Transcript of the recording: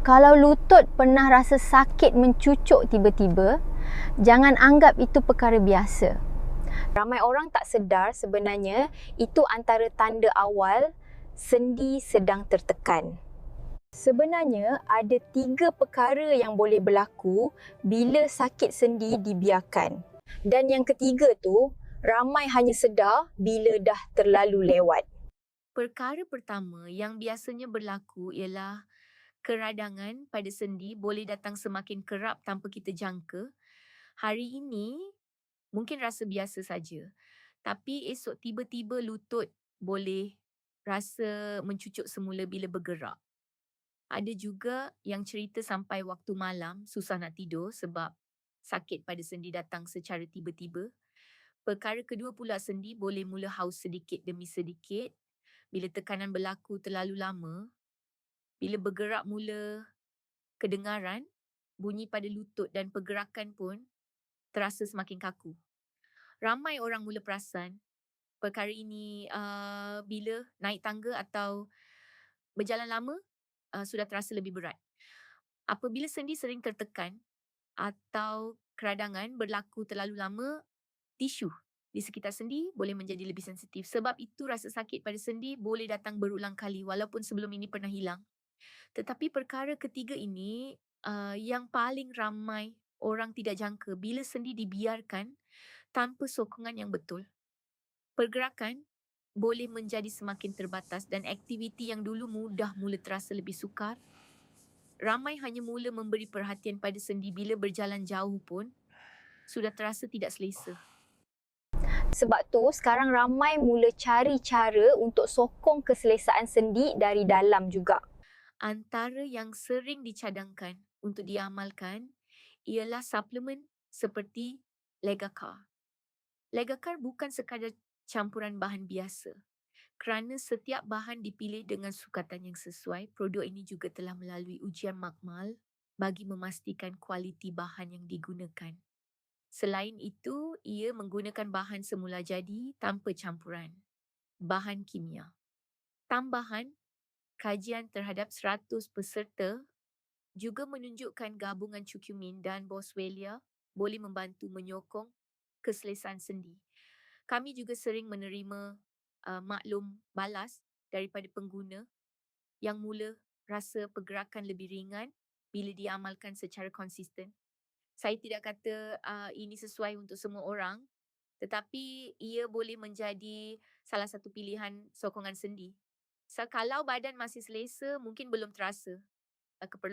Kalau lutut pernah rasa sakit mencucuk tiba-tiba, jangan anggap itu perkara biasa. Ramai orang tak sedar sebenarnya itu antara tanda awal sendi sedang tertekan. Sebenarnya ada 3 perkara yang boleh berlaku bila sakit sendi dibiarkan. Dan yang ketiga tu, ramai hanya sedar bila dah terlalu lewat. Perkara pertama yang biasanya berlaku ialah keradangan pada sendi boleh datang semakin kerap tanpa kita jangka. Hari ini mungkin rasa biasa saja. Tapi esok tiba-tiba lutut boleh rasa mencucuk semula bila bergerak. Ada juga yang cerita sampai waktu malam susah nak tidur sebab sakit pada sendi datang secara tiba-tiba. Perkara kedua pula, sendi boleh mula haus sedikit demi sedikit bila tekanan berlaku terlalu lama. Bila bergerak mula kedengaran, bunyi pada lutut dan pergerakan pun terasa semakin kaku. Ramai orang mula perasan perkara ini bila naik tangga atau berjalan lama sudah terasa lebih berat. Apabila sendi sering tertekan atau keradangan berlaku terlalu lama, tisu di sekitar sendi boleh menjadi lebih sensitif. Sebab itu rasa sakit pada sendi boleh datang berulang kali walaupun sebelum ini pernah hilang. Tetapi perkara ketiga ini yang paling ramai orang tidak jangka bila sendi dibiarkan tanpa sokongan yang betul. Pergerakan boleh menjadi semakin terbatas dan aktiviti yang dulu mudah mula terasa lebih sukar. Ramai hanya mula memberi perhatian pada sendi bila berjalan jauh pun sudah terasa tidak selesa. Sebab tu sekarang ramai mula cari cara untuk sokong keselesaan sendi dari dalam juga. Antara yang sering dicadangkan untuk diamalkan ialah suplemen seperti Legacar. Legacar bukan sekadar campuran bahan biasa. Kerana setiap bahan dipilih dengan sukatan yang sesuai, produk ini juga telah melalui ujian makmal bagi memastikan kualiti bahan yang digunakan. Selain itu, ia menggunakan bahan semula jadi tanpa campuran bahan kimia. Tambahan, kajian terhadap 100 peserta juga menunjukkan gabungan curcumin dan boswellia boleh membantu menyokong keselesaan sendi. Kami juga sering menerima maklum balas daripada pengguna yang mula rasa pergerakan lebih ringan bila diamalkan secara konsisten. Saya tidak kata ini sesuai untuk semua orang, tetapi ia boleh menjadi salah satu pilihan sokongan sendi. So, kalau badan masih selesa, mungkin belum terasa keperluan